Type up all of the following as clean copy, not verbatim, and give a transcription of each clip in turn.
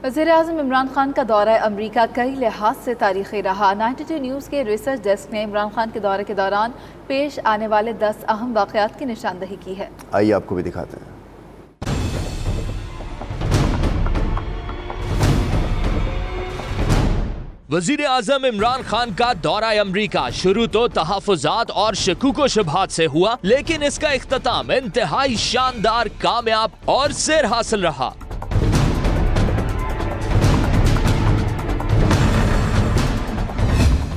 वज़ीर-ए-आज़म इमरान खान का दौरा अमरीका कई लिहाज से तारीख़ी रहा। 92 न्यूज़ के रिसर्च डेस्क ने इमरान खान के दौरे के दौरान पेश आने वाले 10 अहम वाक़यात की निशानदही की है। आइए आपको भी दिखाते हैं। वज़ीर आज़म इमरान खान का दौरा अमरीका शुरू तो तहफ़्फ़ुज़ात और शकूको शुबहात से हुआ, लेकिन इसका इख्तिताम इंतहाई शानदार, कामयाब और सैर हासिल रहा।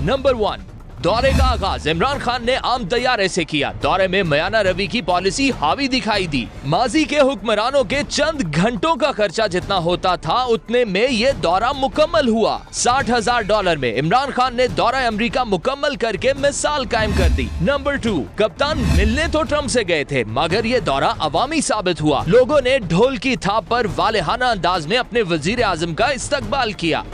नंबर 1, दौरे का आगाज इमरान खान ने आम तैयारे से किया। दौरे में मयाना रवि की पॉलिसी हावी दिखाई दी। माजी के हुक्मरानों के चंद घंटों का खर्चा जितना होता था उतने में ये दौरा मुकम्मल हुआ। $60,000 में इमरान खान ने दौरा अमेरिका मुकम्मल करके मिसाल कायम कर दी। नंबर 2, कप्तान मिलने तो ट्रम्प से गए थे, मगर ये दौरा अवामी साबित हुआ। लोगों ने ढोल की थाप पर वालेहाना अंदाज में अपने वजीर आजम का इस्तकबाल किया।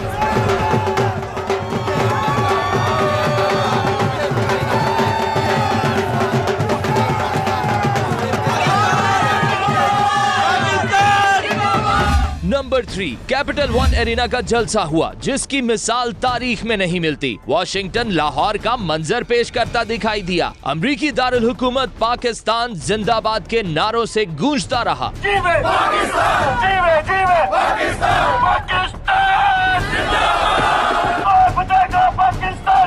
नंबर 3, कैपिटल वन एरिना का जलसा हुआ, जिसकी मिसाल तारीख में नहीं मिलती। वॉशिंगटन लाहौर का मंजर पेश करता दिखाई दिया। अमरीकी दारुल हुकूमत पाकिस्तान जिंदाबाद के नारों से गूंजता रहा। जीवे पाकिस्तान, जीवे जीवे पाकिस्तान, पाकिस्तान जिंदाबाद, बचाएगा पाकिस्तान।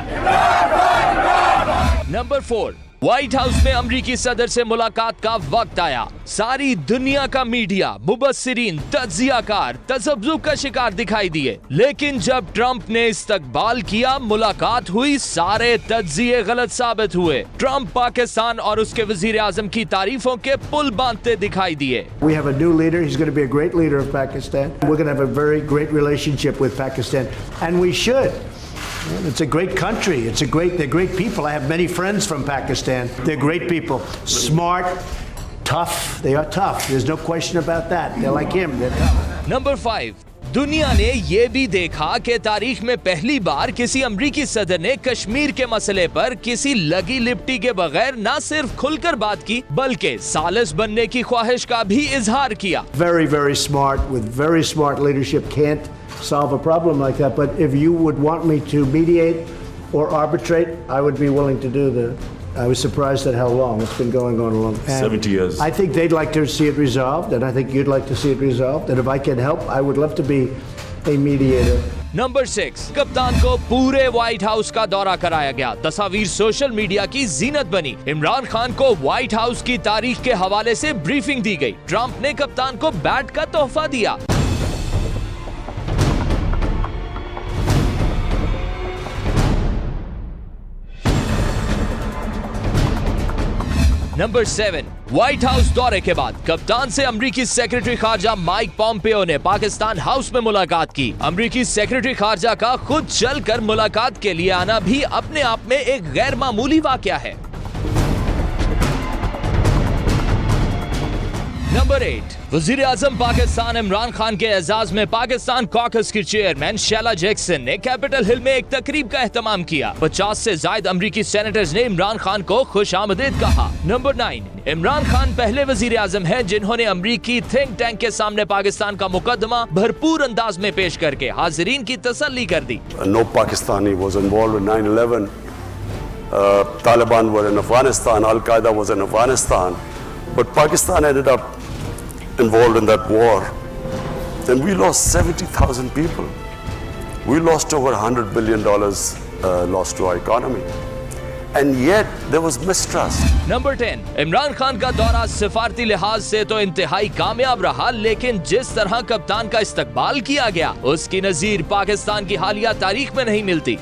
नंबर 4, व्हाइट हाउस में अमरीकी सदर से मुलाकात का वक्त आया। सारी दुनिया का मीडिया, मुबस्सिरीन, तज्जियाकार तसब्जुब का शिकार दिखाई दिए, लेकिन जब ट्रंप ने इस्तकबाल किया, मुलाकात हुई, सारे तज्जिये गलत साबित हुए। ट्रंप पाकिस्तान और उसके वजीर आजम की तारीफों के पुल बांधते दिखाई दिए। We have a new leader. He's going to be a great leader of Pakistan. We're going to have a very great relationship with Pakistan, and we should. It's a great country. They're great people. I have many friends from Pakistan. They're great people. Smart, tough. They are tough. There's no question about that. They're like him. They're tough. Number 5, दुनिया ने ये भी देखा कि तारीख में पहली बार किसी अमरीकी सदर ने कश्मीर के मसले पर किसी लगी लिपटी के बगैर न सिर्फ खुलकर बात की, बल्कि सालिस बनने की ख्वाहिश का भी इजहार किया। Very, very smart. With very smart leadership, can't solve a problem like that. But if you would want me to mediate or arbitrate, I would be willing to do that. I was surprised at how long it's been going on a long time. 70 years. I think they'd like to see it resolved, and I think you'd like to see it resolved. And if I can help, I would love to be a mediator. Number 6, कप्तान को पूरे white house का दौरा कराया गया। तस्वीर social media की जीनत बनी। इमरान खान को व्हाइट हाउस की तारीख के हवाले से ब्रीफिंग दी गई। ट्रंप ने कप्तान को बैट का तोहफा दिया। नंबर 7, व्हाइट हाउस दौरे के बाद कप्तान से अमरीकी सेक्रेटरी खारजा माइक पॉम्पियो ने पाकिस्तान हाउस में मुलाकात की। अमरीकी सेक्रेटरी खारजा का खुद चलकर मुलाकात के लिए आना भी अपने आप में एक गैर मामूली वाकया है। नंबर 8, वजीर आजम पाकिस्तान इमरान खान के एजाज में पाकिस्तान कॉकस की चेयरमैन शैला जैक्सन ने कैपिटल हिल में एक तकरीब का एहतमाम किया। 50 से ज्यादा अमरीकी सेनेटर्स ने इमरान खान को खुशामदीद कहा। नंबर 9, इमरान खान पहले वजीर आजम है जिन्होंने अमरीकी थिंक टैंक के सामने पाकिस्तान का मुकदमा भरपूर अंदाज में पेश करके हाजिरीन की तसल्ली कर दी। No Pakistani was involved in 9/11. Taliban were in Afghanistan. Al Qaeda was in Afghanistan. But Pakistan ended up involved in that war. Then we lost 70,000 people. We lost over $100 billion lost to our economy. And yet there was mistrust. Number 10, Imran Khan का दौरा सिफारती लिहाज से तो इंतहाई कामयाब रहा, लेकिन जिस तरह कप्तान का इस्तकबाल किया गया, उसकी नजीर पाकिस्तान की हालिया तारीख में नहीं मिलती।